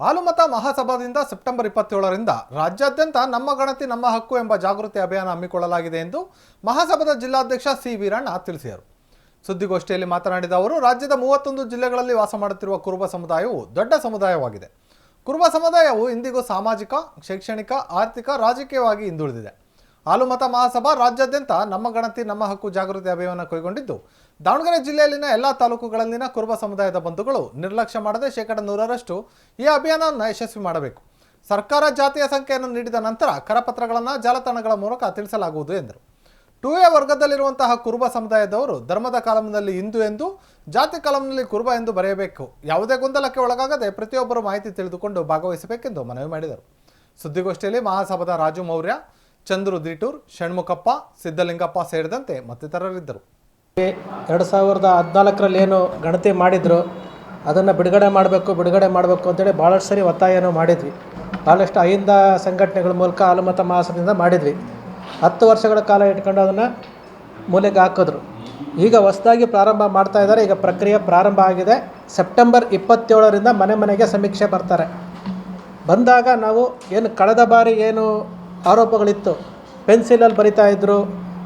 ಹಾಲುಮತ ಮಹಾಸಭಾದಿಂದ September 27ರಿಂದ ರಾಜ್ಯಾದ್ಯಂತ ನಮ್ಮ ಗಣತಿ ನಮ್ಮ ಹಕ್ಕು ಎಂಬ ಜಾಗೃತಿ ಅಭಿಯಾನ ಹಮ್ಮಿಕೊಳ್ಳಲಾಗಿದೆ ಎಂದು ಮಹಾಸಭಾದ ಜಿಲ್ಲಾಧ್ಯಕ್ಷ ಸಿ ವೀರಣ್ಣ ತಿಳಿಸಿದರು. ಸುದ್ದಿಗೋಷ್ಠಿಯಲ್ಲಿ ಮಾತನಾಡಿದ ಅವರು, ರಾಜ್ಯದ 31 ಜಿಲ್ಲೆಗಳಲ್ಲಿ ವಾಸ ಮಾಡುತ್ತಿರುವ ಕುರುಬ ಸಮುದಾಯವು ದೊಡ್ಡ ಸಮುದಾಯವಾಗಿದೆ. ಕುರುಬ ಸಮುದಾಯವು ಇಂದಿಗೂ ಸಾಮಾಜಿಕ, ಶೈಕ್ಷಣಿಕ, ಆರ್ಥಿಕ, ರಾಜಕೀಯವಾಗಿ ಹಿಂದುಳಿದಿದೆ. ಹಾಲುಮತ ಮಹಾಸಭಾ ರಾಜ್ಯಾದ್ಯಂತ ನಮ್ಮ ಗಣತಿ ನಮ್ಮ ಹಕ್ಕು ಜಾಗೃತಿ ಅಭಿಯಾನ ಕೈಗೊಂಡಿದ್ದು, ದಾವಣಗೆರೆ ಜಿಲ್ಲೆಯಲ್ಲಿನ ಎಲ್ಲ ತಾಲೂಕುಗಳಲ್ಲಿನ ಕುರುಬ ಸಮುದಾಯದ ಬಂಧುಗಳು ನಿರ್ಲಕ್ಷ್ಯ ಮಾಡದೆ 100% ಈ ಅಭಿಯಾನವನ್ನು ಯಶಸ್ವಿ ಮಾಡಬೇಕು. ಸರ್ಕಾರ ಜಾತಿಯ ಸಂಖ್ಯೆಯನ್ನು ನೀಡಿದ ನಂತರ ಕರಪತ್ರಗಳನ್ನು ಜಾಲತಾಣಗಳ ಮೂಲಕ ತಿಳಿಸಲಾಗುವುದು ಎಂದರು. 2A ವರ್ಗದಲ್ಲಿರುವಂತಹ ಕುರುಬ ಸಮುದಾಯದವರು ಧರ್ಮದ ಕಾಲಂನಲ್ಲಿ ಹಿಂದೂ ಎಂದು, ಜಾತಿ ಕಾಲಂನಲ್ಲಿ ಕುರುಬ ಎಂದು ಬರೆಯಬೇಕು. ಯಾವುದೇ ಗೊಂದಲಕ್ಕೆ ಒಳಗಾಗದೆ ಪ್ರತಿಯೊಬ್ಬರು ಮಾಹಿತಿ ತಿಳಿದುಕೊಂಡು ಭಾಗವಹಿಸಬೇಕೆಂದು ಮನವಿ ಮಾಡಿದರು. ಸುದ್ದಿಗೋಷ್ಠಿಯಲ್ಲಿ ಮಹಾಸಭಾದ ರಾಜು ಮೌರ್ಯ, ಚಂದ್ರು ದೀಟೂರ್, ಷಣ್ಮುಖಪ್ಪ, ಸಿದ್ದಲಿಂಗಪ್ಪ ಸೇರಿದಂತೆ ಮತ್ತಿತರರಿದ್ದರು. 2014ರಲ್ಲಿ ಏನು ಗಣತಿ ಮಾಡಿದ್ರು ಅದನ್ನು ಬಿಡುಗಡೆ ಮಾಡಬೇಕು ಅಂತೇಳಿ ಭಾಳಷ್ಟು ಸರಿ ಒತ್ತಾಯನೂ ಮಾಡಿದ್ವಿ. ಭಾಳಷ್ಟು ಅಹಿಂದ ಸಂಘಟನೆಗಳ ಮೂಲಕ ಹಾಲುಮತ ಮಹಾಸಭೆಯಿಂದ ಮಾಡಿದ್ವಿ. 10 ವರ್ಷಗಳ ಕಾಲ ಇಟ್ಕೊಂಡು ಅದನ್ನು ಮೂಲೆಗೆ ಹಾಕಿದ್ರು. ಈಗ ಹೊಸದಾಗಿ ಪ್ರಾರಂಭ ಮಾಡ್ತಾ ಇದ್ದಾರೆ. ಈಗ ಪ್ರಕ್ರಿಯೆ ಪ್ರಾರಂಭ ಆಗಿದೆ. ಸೆಪ್ಟೆಂಬರ್ 27ರಿಂದ ಮನೆ ಮನೆಗೆ ಸಮೀಕ್ಷೆ ಬರ್ತಾರೆ. ಬಂದಾಗ ನಾವು ಏನು ಕಳೆದ ಬಾರಿ ಏನು ಆರೋಪಗಳಿತ್ತು, ಪೆನ್ಸಿಲಲ್ಲಿ ಬರಿತಾ ಇದ್ದರು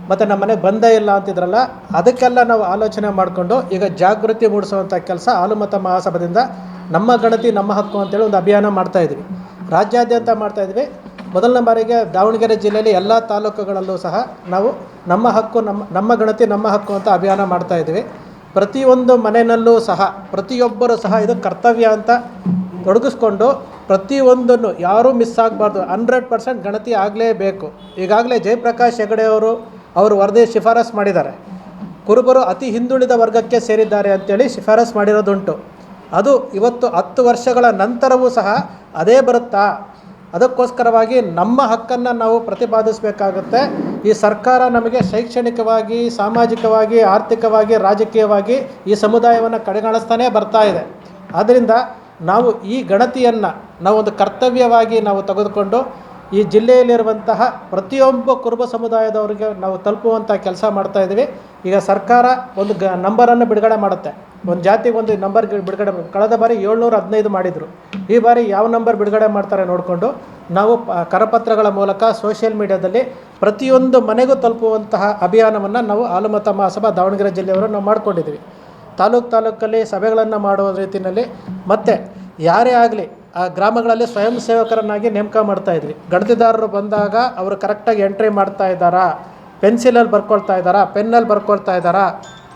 ಮತ್ತು ನಮ್ಮ ಮನೆಗೆ ಬಂದೇ ಇಲ್ಲ ಅಂತಿದ್ರಲ್ಲ, ಅದಕ್ಕೆಲ್ಲ ನಾವು ಆಲೋಚನೆ ಮಾಡಿಕೊಂಡು ಈಗ ಜಾಗೃತಿ ಮೂಡಿಸುವಂಥ ಕೆಲಸ ಹಾಲುಮತ ಮಹಾಸಭಾದಿಂದ ನಮ್ಮ ಗಣತಿ ನಮ್ಮ ಹಕ್ಕು ಅಂತೇಳಿ ಒಂದು ಅಭಿಯಾನ ಮಾಡ್ತಾಯಿದ್ವಿ. ರಾಜ್ಯಾದ್ಯಂತ ಮಾಡ್ತಾಯಿದ್ವಿ. ಮೊದಲನೇ ಬಾರಿಗೆ ದಾವಣಗೆರೆ ಜಿಲ್ಲೆಯಲ್ಲಿ ಎಲ್ಲ ತಾಲೂಕುಗಳಲ್ಲೂ ಸಹ ನಾವು ನಮ್ಮ ಹಕ್ಕು ನಮ್ಮ ಗಣತಿ ನಮ್ಮ ಹಕ್ಕು ಅಂತ ಅಭಿಯಾನ ಮಾಡ್ತಾಯಿದ್ವಿ. ಪ್ರತಿಯೊಂದು ಮನೆಯಲ್ಲೂ ಸಹ ಪ್ರತಿಯೊಬ್ಬರೂ ಸಹ ಇದು ಕರ್ತವ್ಯ ಅಂತ ತೊಡಗಿಸ್ಕೊಂಡು ಪ್ರತಿಯೊಂದನ್ನು ಯಾರೂ ಮಿಸ್ ಆಗಬಾರ್ದು. 100% ಗಣತಿ ಆಗಲೇಬೇಕು. ಈಗಾಗಲೇ ಜಯಪ್ರಕಾಶ್ ಹೆಗಡೆ ಅವರು ವರದಿ ಶಿಫಾರಸು ಮಾಡಿದ್ದಾರೆ. ಕುರುಬರು ಅತಿ ಹಿಂದುಳಿದ ವರ್ಗಕ್ಕೆ ಸೇರಿದ್ದಾರೆ ಅಂತೇಳಿ ಶಿಫಾರಸು ಮಾಡಿರೋದುಂಟು. ಅದು ಇವತ್ತು 10 ವರ್ಷಗಳ ನಂತರವೂ ಸಹ ಅದೇ ಬರುತ್ತಾ? ಅದಕ್ಕೋಸ್ಕರವಾಗಿ ನಮ್ಮ ಹಕ್ಕನ್ನು ನಾವು ಪ್ರತಿಪಾದಿಸಬೇಕಾಗುತ್ತೆ. ಈ ಸರ್ಕಾರ ನಮಗೆ ಶೈಕ್ಷಣಿಕವಾಗಿ, ಸಾಮಾಜಿಕವಾಗಿ, ಆರ್ಥಿಕವಾಗಿ, ರಾಜಕೀಯವಾಗಿ ಈ ಸಮುದಾಯವನ್ನು ಕಡೆಗಣಿಸ್ತಾನೇ ಬರ್ತಾ ಇದೆ. ಆದ್ದರಿಂದ ನಾವು ಈ ಗಣತಿಯನ್ನು ನಾವು ಒಂದು ಕರ್ತವ್ಯವಾಗಿ ನಾವು ತೆಗೆದುಕೊಂಡು ಈ ಜಿಲ್ಲೆಯಲ್ಲಿರುವಂತಹ ಪ್ರತಿಯೊಬ್ಬ ಕುರುಬ ಸಮುದಾಯದವರಿಗೆ ನಾವು ತಲುಪುವಂಥ ಕೆಲಸ ಮಾಡ್ತಾಯಿದ್ವಿ. ಈಗ ಸರ್ಕಾರ ಒಂದು ನಂಬರನ್ನು ಬಿಡುಗಡೆ ಮಾಡುತ್ತೆ. ಒಂದು ಜಾತಿಗೆ ಒಂದು ನಂಬರ್ ಬಿಡುಗಡೆ. ಕಳೆದ ಬಾರಿ 715 ಮಾಡಿದರು. ಈ ಬಾರಿ ಯಾವ ನಂಬರ್ ಬಿಡುಗಡೆ ಮಾಡ್ತಾರೆ ನೋಡಿಕೊಂಡು ನಾವು ಕರಪತ್ರಗಳ ಮೂಲಕ ಸೋಷಿಯಲ್ ಮೀಡಿಯಾದಲ್ಲಿ ಪ್ರತಿಯೊಂದು ಮನೆಗೂ ತಲುಪುವಂತಹ ಅಭಿಯಾನವನ್ನು ನಾವು ಹಾಲುಮತ ಮಹಾಸಭಾ ದಾವಣಗೆರೆ ಜಿಲ್ಲೆಯವರು ನಾವು ಮಾಡ್ಕೊಂಡಿದ್ವಿ. ತಾಲೂಕಲ್ಲಿ ಸಭೆಗಳನ್ನು ಮಾಡುವ ರೀತಿಯಲ್ಲಿ ಮತ್ತು ಯಾರೇ ಆಗಲಿ ಆ ಗ್ರಾಮಗಳಲ್ಲಿ ಸ್ವಯಂ ಸೇವಕರನ್ನಾಗಿ ನೇಮಕ ಮಾಡ್ತಾಯಿದ್ವಿ. ಗಣತಿದಾರರು ಬಂದಾಗ ಅವರು ಕರೆಕ್ಟಾಗಿ ಎಂಟ್ರಿ ಮಾಡ್ತಾ ಇದ್ದಾರಾ, ಪೆನ್ಸಿಲಲ್ಲಿ ಬರ್ಕೊಳ್ತಾ ಇದ್ದಾರಾ, ಪೆನ್ನಲ್ಲಿ ಬರ್ಕೊಳ್ತಾ ಇದ್ದಾರಾ,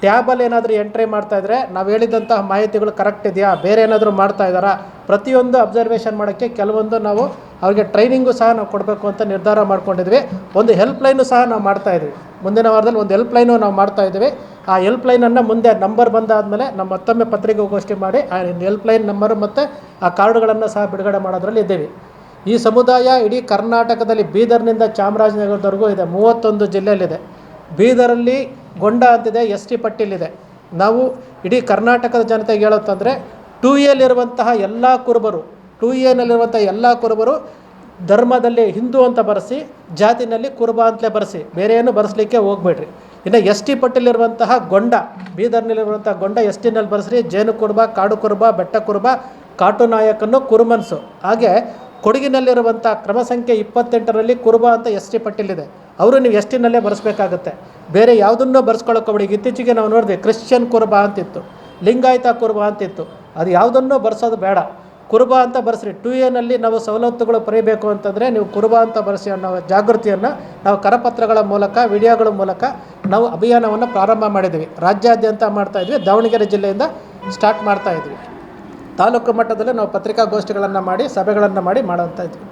ಟ್ಯಾಬಲ್ಲಿ ಏನಾದರೂ ಎಂಟ್ರಿ ಮಾಡ್ತಾಯಿದ್ರೆ ನಾವು ಹೇಳಿದಂತಹ ಮಾಹಿತಿಗಳು ಕರೆಕ್ಟ್ ಇದೆಯಾ, ಬೇರೆ ಏನಾದರೂ ಮಾಡ್ತಾ ಇದ್ದಾರಾ, ಪ್ರತಿಯೊಂದು ಅಬ್ಸರ್ವೇಷನ್ ಮಾಡೋಕ್ಕೆ ಕೆಲವೊಂದು ನಾವು ಅವ್ರಿಗೆ ಟ್ರೈನಿಂಗು ಸಹ ನಾವು ಕೊಡಬೇಕು ಅಂತ ನಿರ್ಧಾರ ಮಾಡ್ಕೊಂಡಿದ್ವಿ. ಒಂದು ಹೆಲ್ಪ್ಲೈನು ಸಹ ನಾವು ಮಾಡ್ತಾಯಿದ್ವಿ. ಮುಂದಿನ ವಾರದಲ್ಲಿ ಒಂದು ಹೆಲ್ಪ್ಲೈನು ನಾವು ಮಾಡ್ತಾಯಿದ್ವಿ. ಆ ಹೆಲ್ಪ್ಲೈನನ್ನು ಮುಂದೆ ನಂಬರ್ ಬಂದಾದಮೇಲೆ ನಾವು ಮತ್ತೊಮ್ಮೆ ಪತ್ರಿಕಾಗೋಷ್ಠಿ ಮಾಡಿ ಆ ಹೆಲ್ಪ್ಲೈನ್ ನಂಬರು ಮತ್ತು ಆ ಕಾರ್ಡುಗಳನ್ನು ಸಹ ಬಿಡುಗಡೆ ಮಾಡೋದ್ರಲ್ಲಿ ಇದ್ದೀವಿ. ಈ ಸಮುದಾಯ ಇಡೀ ಕರ್ನಾಟಕದಲ್ಲಿ ಬೀದರ್ನಿಂದ ಚಾಮರಾಜನಗರದವರೆಗೂ ಇದೆ. 31 ಜಿಲ್ಲೆಯಲ್ಲಿದೆ. ಬೀದರಲ್ಲಿ ಗೊಂಡ ಅಂತಿದೆ, ST ಪಟ್ಟಿಲಿದೆ. ನಾವು ಇಡೀ ಕರ್ನಾಟಕದ ಜನತೆಗೆ ಹೇಳೋತ್ತಂದರೆ 2Aಲಿರುವಂತಹ ಎಲ್ಲ ಕುರುಬರು, 2Aನಲ್ಲಿರುವಂಥ ಎಲ್ಲ ಕುರುಬರು ಧರ್ಮದಲ್ಲಿ ಹಿಂದೂ ಅಂತ ಬರೆಸಿ, ಜಾತಿನಲ್ಲಿ ಕುರುಬ ಅಂತಲೇ ಬರೆಸಿ, ಬೇರೆ ಏನು ಬರೆಸಲಿಕ್ಕೆ ಹೋಗಬೇಡ್ರಿ. ಇನ್ನು ST ಪಟ್ಟಿಲಿರುವಂತಹ ಗೊಂಡ, ಬೀದರ್ನಲ್ಲಿರುವಂಥ ಗೊಂಡ STನಲ್ಲಿ ಬರೆಸ್ರಿ. ಜೇನು ಕುರುಬ, ಕಾಡು ಕುರುಬ, ಬೆಟ್ಟ ಕುರುಬ, ಕಾಟು ನಾಯಕನ್ನು ಕುರುಮನ್ಸು. ಹಾಗೆ ಕೊಡಗಿನಲ್ಲಿರುವಂಥ ಕ್ರಮ ಸಂಖ್ಯೆ 28ರಲ್ಲಿ ಕುರುಬ ಅಂತ ST ಪಟ್ಟಿಲಿದೆ. ಅವರು ನೀವು STನಲ್ಲೇ ಬರೆಸ್ಬೇಕಾಗತ್ತೆ. ಬೇರೆ ಯಾವುದನ್ನೂ ಬರ್ಸ್ಕೊಳ್ಳೋಕೋಬೇಡಿ. ಇತ್ತೀಚೆಗೆ ನಾವು ನೋಡಿದ್ವಿ ಕ್ರಿಶ್ಚಿಯನ್ ಕುರುಬ ಅಂತಿತ್ತು, ಲಿಂಗಾಯತ ಕುರುಬ ಅಂತಿತ್ತು. ಅದು ಯಾವುದನ್ನೂ ಬರ್ಸೋದು ಬೇಡ. ಕುರುಬ ಅಂತ ಬರೆಸ್ರಿ. 2Aನಲ್ಲಿ ನಾವು ಸವಲತ್ತುಗಳು ಪರೀಬೇಕು ಅಂತಂದರೆ ನೀವು ಕುರುಬ ಅಂತ ಬರೆಸಿ ಅನ್ನೋ ಜಾಗೃತಿಯನ್ನು ನಾವು ಕರಪತ್ರಗಳ ಮೂಲಕ, ವಿಡಿಯೋಗಳ ಮೂಲಕ ನಾವು ಅಭಿಯಾನವನ್ನು ಪ್ರಾರಂಭ ಮಾಡಿದ್ವಿ. ರಾಜ್ಯಾದ್ಯಂತ ಮಾಡ್ತಾಯಿದ್ವಿ. ದಾವಣಗೆರೆ ಜಿಲ್ಲೆಯಿಂದ ಸ್ಟಾರ್ಟ್ ಮಾಡ್ತಾಯಿದ್ವಿ. ತಾಲೂಕು ಮಟ್ಟದಲ್ಲಿ ನಾವು ಪತ್ರಿಕಾಗೋಷ್ಠಿಗಳನ್ನು ಮಾಡಿ, ಸಭೆಗಳನ್ನು ಮಾಡಿ ಮಾಡೋಂಥ ಇದ್ವಿ.